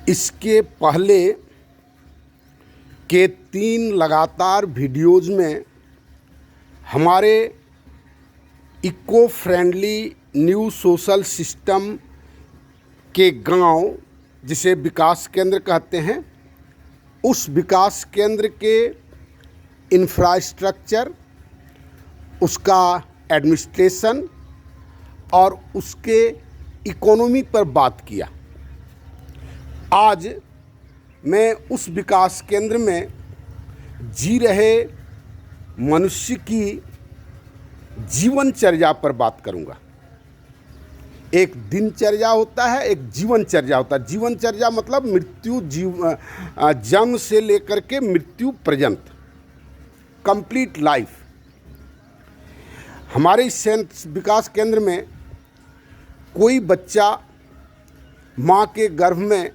इसके पहले के 3 लगातार वीडियोज़ में हमारे eco friendly new social system के गांव, जिसे विकास केंद्र कहते हैं, उस विकास केंद्र के इंफ्रास्ट्रक्चर, उसका एडमिनिस्ट्रेशन और उसके इकोनॉमी पर बात किया। आज मैं उस विकास केंद्र में जी रहे मनुष्य की जीवनचर्या पर बात करूंगा। एक दिनचर्या होता है, एक जीवनचर्या होता है। जीवनचर्या मतलब जन्म से लेकर के मृत्यु पर्यंत, कंप्लीट लाइफ। हमारे इस विकास केंद्र में कोई बच्चा माँ के गर्भ में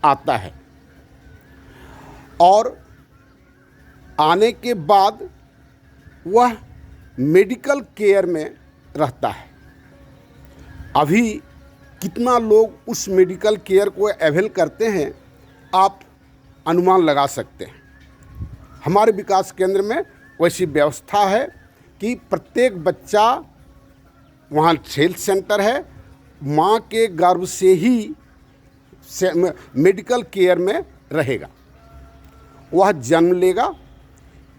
आता है और आने के बाद वह मेडिकल केयर में रहता है। अभी कितना लोग उस मेडिकल केयर को अवेल करते हैं, आप अनुमान लगा सकते हैं। हमारे विकास केंद्र में वैसी व्यवस्था है कि प्रत्येक बच्चा, वहाँ हेल्थ सेंटर है, माँ के गर्भ से ही मेडिकल केयर में रहेगा, वह जन्म लेगा।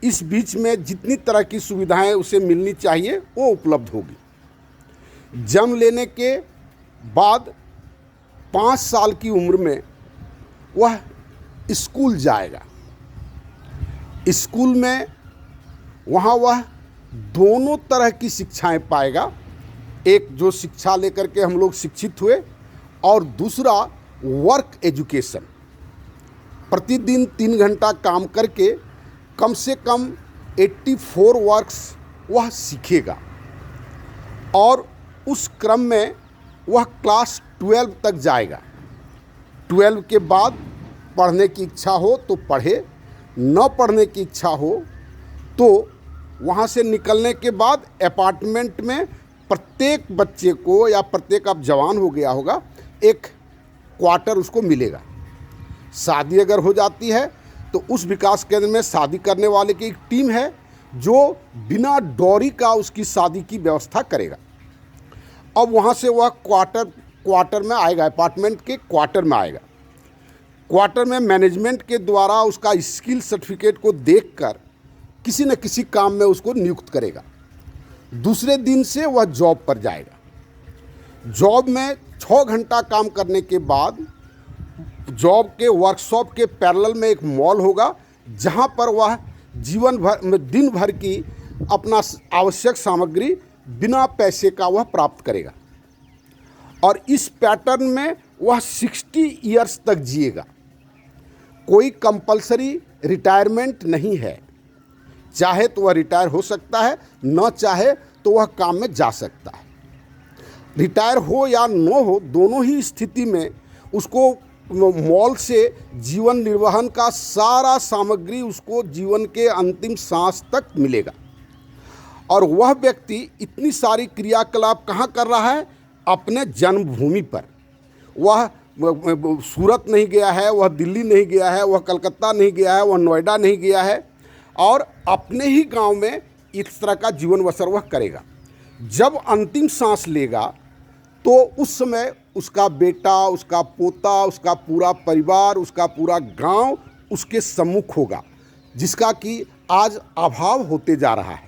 इस बीच में जितनी तरह की सुविधाएं उसे मिलनी चाहिए वो उपलब्ध होगी। जन्म लेने के बाद 5 साल की उम्र में वह स्कूल जाएगा। स्कूल में वहाँ वह दोनों तरह की शिक्षाएं पाएगा। एक जो शिक्षा लेकर के हम लोग शिक्षित हुए, और दूसरा वर्क एजुकेशन। प्रतिदिन 3 घंटा काम करके कम से कम 84 वर्क्स वह सीखेगा, और उस क्रम में वह क्लास 12 तक जाएगा। 12 के बाद पढ़ने की इच्छा हो तो पढ़े, न पढ़ने की इच्छा हो तो वहाँ से निकलने के बाद अपार्टमेंट में प्रत्येक बच्चे को, या प्रत्येक अब जवान हो गया होगा, एक क्वार्टर उसको मिलेगा। शादी अगर हो जाती है तो उस विकास केंद्र में शादी करने वाले की एक टीम है जो बिना डौरी का उसकी शादी की व्यवस्था करेगा। अब वहाँ से वह क्वार्टर में आएगा, अपार्टमेंट के क्वार्टर में आएगा। क्वार्टर में मैनेजमेंट के द्वारा उसका स्किल सर्टिफिकेट को देखकर किसी न किसी काम में उसको नियुक्त करेगा। दूसरे दिन से वह जॉब पर जाएगा। जॉब में 6 घंटा काम करने के बाद जॉब के वर्कशॉप के पैरेलल में एक मॉल होगा, जहां पर वह दिन भर की अपना आवश्यक सामग्री बिना पैसे का वह प्राप्त करेगा। और इस पैटर्न में वह 60 इयर्स तक जिएगा। कोई कंपलसरी रिटायरमेंट नहीं है। चाहे तो वह रिटायर हो सकता है, न चाहे तो वह काम में जा सकता है। रिटायर हो या न हो, दोनों ही स्थिति में उसको मॉल से जीवन निर्वहन का सारा सामग्री उसको जीवन के अंतिम सांस तक मिलेगा। और वह व्यक्ति इतनी सारी क्रियाकलाप कहाँ कर रहा है? अपने जन्मभूमि पर। वह सूरत नहीं गया है, वह दिल्ली नहीं गया है, वह कलकत्ता नहीं गया है, वह नोएडा नहीं गया है, और अपने ही गांव में इस तरह का जीवन बसर वह करेगा। जब अंतिम सांस लेगा तो उस समय उसका बेटा, उसका पोता, उसका पूरा परिवार, उसका पूरा गांव उसके सम्मुख होगा, जिसका कि आज अभाव होते जा रहा है।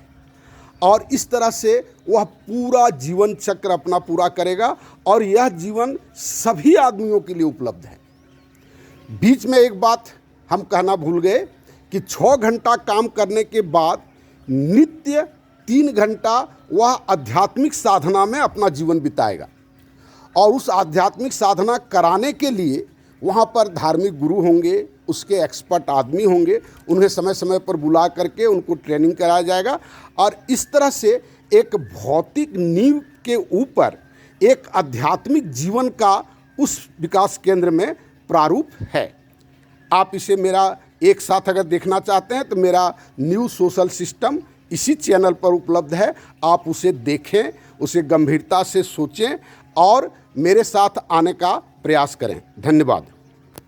और इस तरह से वह पूरा जीवन चक्र अपना पूरा करेगा, और यह जीवन सभी आदमियों के लिए उपलब्ध है। बीच में एक बात हम कहना भूल गए कि 6 घंटा काम करने के बाद नित्य 3 घंटा वह आध्यात्मिक साधना में अपना जीवन बिताएगा। और उस आध्यात्मिक साधना कराने के लिए वहाँ पर धार्मिक गुरु होंगे, उसके एक्सपर्ट आदमी होंगे, उन्हें समय समय पर बुला करके उनको ट्रेनिंग कराया जाएगा। और इस तरह से एक भौतिक नींव के ऊपर एक आध्यात्मिक जीवन का उस विकास केंद्र में प्रारूप है। आप इसे मेरा एक साथ अगर देखना चाहते हैं तो मेरा न्यू सोशल सिस्टम इसी चैनल पर उपलब्ध है। आप उसे देखें, उसे गंभीरता से सोचें और मेरे साथ आने का प्रयास करें। धन्यवाद।